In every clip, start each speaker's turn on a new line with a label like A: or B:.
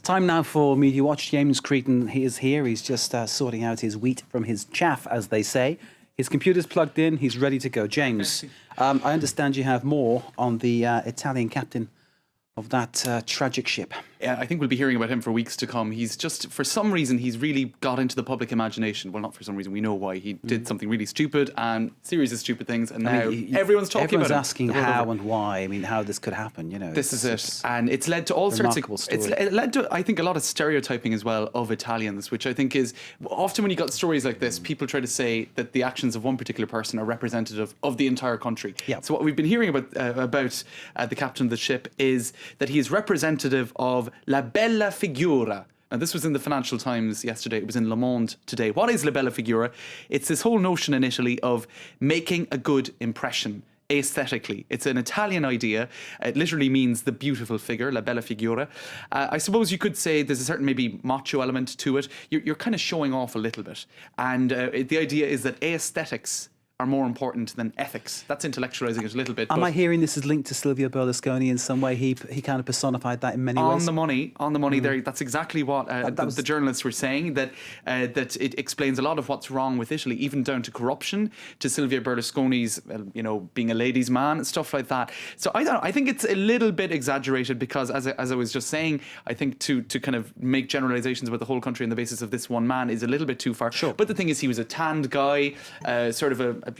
A: Time now for Media Watch. James Creedon, he is here. He's just sorting out his wheat from his chaff, as they say. His computer's plugged in. He's ready to go. James, I understand you have more on the Italian captain of that tragic ship.
B: Yeah, I think we'll be hearing about him for weeks to come. He's just, for some reason, he's really got into the public imagination. Well, not for some reason, we know why. He did something really stupid and series of stupid things, and now everyone's talking about it.
A: Everyone's asking how and why. I mean, how this could happen, you know.
B: This is it. And it's led to all sorts of... It led to, I think, a lot of stereotyping as well of Italians, which I think is... Often when you got stories like this, people try to say that the actions of one particular person are representative of the entire country.
A: Yeah.
B: So what we've been hearing about the captain of the ship is that he is representative of La Bella Figura. Now, this was in the Financial Times yesterday. It was in Le Monde today. What is La Bella Figura? It's this whole notion in Italy of making a good impression aesthetically. It's an Italian idea. It literally means the beautiful figure, La Bella Figura. I suppose you could say there's a certain maybe macho element to it. You're kind of showing off a little bit. And the idea is that aesthetics are more important than ethics. That's intellectualizing it a little bit.
A: Am I hearing this is linked to Silvio Berlusconi in some way? He kind of personified that in many ways.
B: On the money there. That's exactly what the journalists were saying, that it explains a lot of what's wrong with Italy, even down to corruption, to Silvio Berlusconi's, being a ladies' man and stuff like that. So I think it's a little bit exaggerated because, as I was just saying, I think to kind of make generalizations about the whole country on the basis of this one man is a little bit too far.
A: Sure.
B: But the thing is, he was a tanned guy, sort of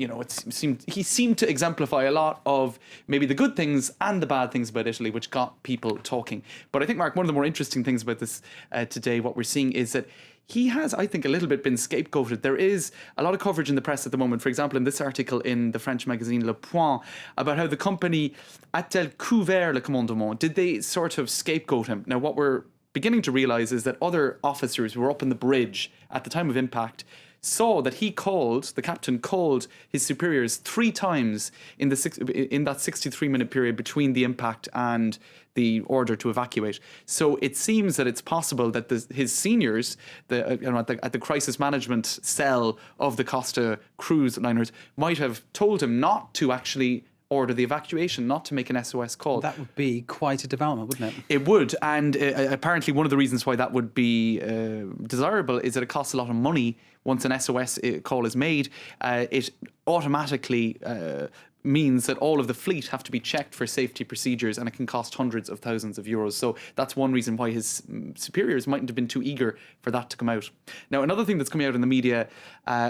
B: he seemed to exemplify a lot of maybe the good things and the bad things about Italy, which got people talking. But I think, Mark, one of the more interesting things about this today, what we're seeing is that he has, I think, a little bit been scapegoated. There is a lot of coverage in the press at the moment, for example, in this article in the French magazine Le Point, about how the company a-t-elle couvert le commandement? Did they sort of scapegoat him? Now, what we're beginning to realise is that other officers who were up in the bridge at the time of impact saw that the captain called his superiors 3 times in that 63-minute period between the impact and the order to evacuate. So it seems that it's possible that his seniors, at the crisis management cell of the Costa cruise liners, might have told him not to actually order the evacuation, not to make an SOS call.
A: That would be quite a development, wouldn't it?
B: It would, and apparently one of the reasons why that would be desirable is that it costs a lot of money. Once an SOS call is made, it automatically means that all of the fleet have to be checked for safety procedures, and it can cost hundreds of thousands of euros. So that's one reason why his superiors mightn't have been too eager for that to come out. Now, another thing that's coming out in the media,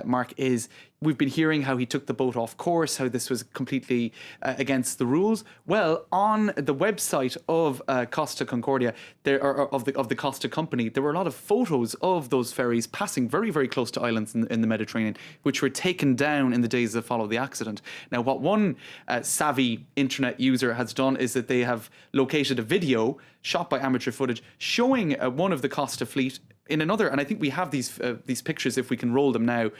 B: Mark, is we've been hearing how he took the boat off course, how this was completely against the rules. Well, on the website of Costa Concordia, of the Costa company, there were a lot of photos of those ferries passing very, very close to islands in the Mediterranean, which were taken down in the days that followed the accident. Now, what one savvy internet user has done is that they have located a video shot by amateur footage showing one of the Costa fleet in another, and I think we have these pictures if we can roll them now.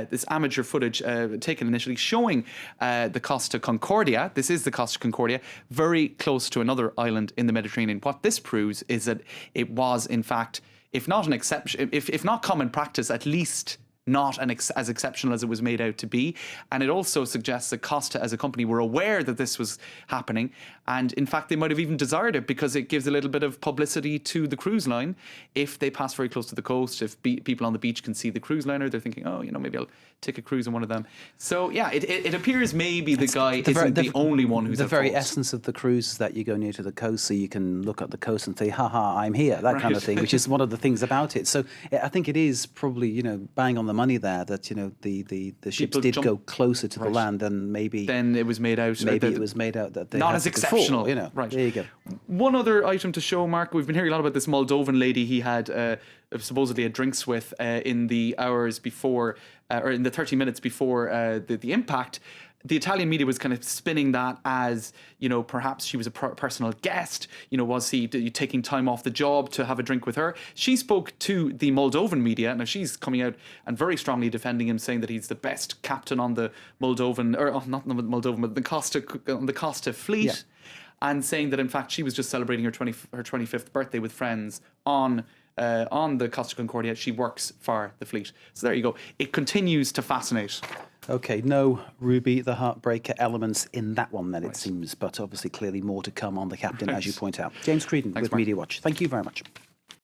B: This amateur footage taken initially showing the Costa Concordia. This is the Costa Concordia, very close to another island in the Mediterranean. What this proves is that it was, in fact, if not an exception, if not common practice, at least not as exceptional as it was made out to be. And it also suggests that Costa as a company were aware that this was happening, and in fact they might have even desired it because it gives a little bit of publicity to the cruise line. If they pass very close to the coast, if people on the beach can see the cruise liner, they're thinking, oh, maybe I'll take a cruise on one of them. So yeah, it appears maybe the guy isn't the only one who's
A: the
B: at
A: very
B: fault.
A: essence of the cruise is that you go near to the coast so you can look at the coast and say, haha, I'm here, that kind of thing, which is one of the things about it. So I think it is probably, bang on the money there that, the ships did go closer to the land than maybe...
B: Then it was made out...
A: Maybe it was made out that they
B: not
A: had
B: as
A: to
B: exceptional.
A: Fall,
B: Right.
A: There you go.
B: One other item to show, Mark, we've been hearing a lot about this Moldovan lady he had supposedly had drinks with in the hours before, or in the 30 minutes before the impact. The Italian media was kind of spinning that as, perhaps she was a personal guest. Was he taking time off the job to have a drink with her? She spoke to the Moldovan media. Now, she's coming out and very strongly defending him, saying that he's the best captain on the Moldovan, or not the Moldovan, but the Costa fleet. Yeah. And saying that, in fact, she was just celebrating her 25th birthday with friends on the Costa Concordia. She works for the fleet. So there you go. It continues to fascinate.
A: Okay, no Ruby the Heartbreaker elements in that one then, it seems, but obviously clearly more to come on the captain, as you point out. James Creedon with Media Watch. Thank you very much.